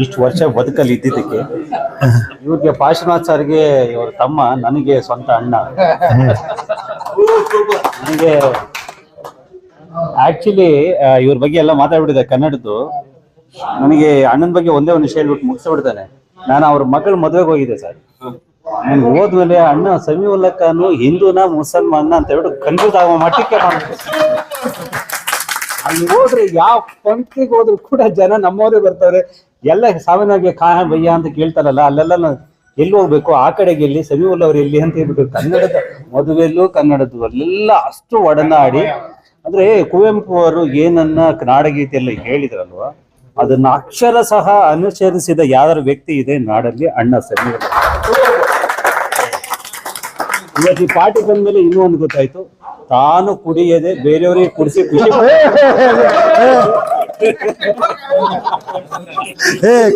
ಇಷ್ಟು ವರ್ಷ ಬದುಕಲ್ಲಿ ಇದ್ದಿದ್ದಕ್ಕೆ. ಇವ್ರಿಗೆ ಪಾರ್ಶ್ವನಾಥ್ ಸರ್ಗೆ ಇವ್ರ ತಮ್ಮ, ನನಗೆ ಸ್ವಂತ ಅಣ್ಣ. ನನಗೆ ಆಕ್ಚುಲಿ ಇವ್ರ ಬಗ್ಗೆ ಎಲ್ಲ ಮಾತಾಡ್ಬಿಟ್ಟಿದೆ ಕನ್ನಡದ್ದು. ನನಗೆ ಅಣ್ಣನ ಬಗ್ಗೆ ಒಂದೇ ಒಂದು ವಿಷಯ ಹೇಳ್ಬಿಟ್ಟು ಮುಗಿಸ್ಬಿಡ್ತಾನೆ. ನಾನು ಅವ್ರ ಮಗಳ ಮದುವೆಗೆ ಹೋಗಿದ್ದೆ ಸರ್. ನನ್ಗೆ ಹೋದ್ಮೇಲೆ ಅಣ್ಣ ಸಮೀವುಲ್ಲಾ ಖಾನ್ ಹಿಂದೂನ ಮುಸಲ್ಮಾನ ಅಂತ ಹೇಳ್ಬಿಟ್ಟು ಕನ್ಫ್ಯೂಸ್ ಆಗೋ ಮಟ್ಟಕ್ಕೆ ಅಲ್ಲಿ ಹೋದ್ರೆ ಯಾವ ಪಂಕ್ತಿಗೆ ಹೋದ್ರು ಕೂಡ ಜನ ನಮ್ಮವರೇ ಬರ್ತಾರೆ. ಎಲ್ಲ ಸಾಮಾನ್ಯವಾಗಿ ಖಾನ್ ಭಯ್ಯ ಅಂತ ಕೇಳ್ತಾರಲ್ಲ, ಅಲ್ಲೆಲ್ಲ ಎಲ್ಲಿ ಹೋಗ್ಬೇಕು, ಆ ಕಡೆಗೆ ಎಲ್ಲಿ, ಸಮೀವುಲ್ಲಾ ಅವ್ರು ಎಲ್ಲಿ ಅಂತ ಹೇಳ್ಬಿಟ್ಟು ಕನ್ನಡದ ಮದುವೆಯಲ್ಲೂ ಕನ್ನಡದ್ದು ಅಲ್ಲೆಲ್ಲ ಅಷ್ಟು ಒಡನಾಡಿ. ಅಂದ್ರೆ ಕುವೆಂಪು ಅವರು ಏನನ್ನ ನಾಡಗೀತೆಲ್ಲ ಹೇಳಿದ್ರಲ್ವಾ, ಅದನ್ನ ಅಕ್ಷರ ಸಹ ಅನುಸರಿಸಿದ ಯಾವ್ದಾರ ವ್ಯಕ್ತಿ ಇದೆ ನಾಡಲ್ಲಿ, ಅಣ್ಣ ಸಮೀವುಲ್ಲಾ. ಇವತ್ತು ಈ ಪಾರ್ಟಿ ಬಂದ್ಮೇಲೆ ಇನ್ನೂ ಒಂದು ಗೊತ್ತಾಯ್ತು, ತಾನು ಕುಡಿಯದೆ ಬೇರೆಯವರಿಗೆ ಕುಡಿಸಿ ಖುಷಿ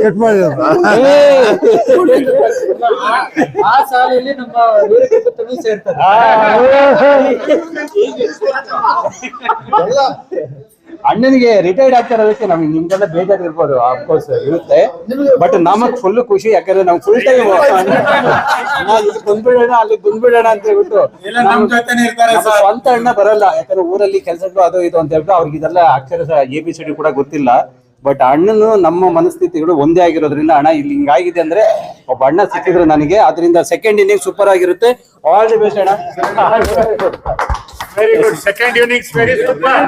ಕಟ್ ಮಾಡಿ ಆ ಸಾಲಲ್ಲಿ ನಮ್ಮ ಸೇರ್ತಾರೆ. ಅಣ್ಣನಿಗೆ ರಿಟೈರ್ಡ್ ಆಗ್ತಾರೋದಕ್ಕೆ ನಮ್ಗೆ ನಿಮ್ಗೆಲ್ಲ ಬೇಜಾರಿರ್ಬೋದು, ಅಫ್ಕೋರ್ಸ್ ಇರುತ್ತೆ. ಬಟ್ ನಮಗ್ ಫುಲ್ ಖುಷಿ, ಯಾಕಂದ್ರೆ ನಾವು ಫುಲ್ ಟೈಮ್ ಬಂದ್ಬಿಡೋಣ ಅಲ್ಲಿ ಬಂದ್ಬಿಡೋಣ ಅಂತ ಹೇಳ್ಬಿಟ್ಟು. ಸ್ವಂತ ಅಣ್ಣ ಬರಲ್ಲ, ಯಾಕಂದ್ರೆ ಊರಲ್ಲಿ ಕೆಲಸಗಳು ಅದು ಇದು ಅಂತ ಹೇಳ್ಬಿಟ್ಟು ಅವ್ರಿಗೆ ಇದೆಲ್ಲ ಅಕ್ಷರ ABCD ಕೂಡ ಗೊತ್ತಿಲ್ಲ. ಬಟ್ ಅಣ್ಣನು ನಮ್ಮ ಮನಸ್ಥಿತಿಗಳು ಒಂದೇ ಆಗಿರೋದ್ರಿಂದ, ಅಣ್ಣ ಇಲ್ಲಿ ಹಿಂಗಾಗಿದೆ ಅಂದ್ರೆ ಒಬ್ಬ ಅಣ್ಣ ಸಿಕ್ಕಿದ್ರು ನನಗೆ, ಅದರಿಂದ ಸೆಕೆಂಡ್ ಇನ್ನಿಂಗ್ ಸೂಪರ್ ಆಗಿರುತ್ತೆ. ಆಲ್ ದಿ ಬೆಸ್ಟ್ ಅಣ್ಣ. Very good. Second innings very super.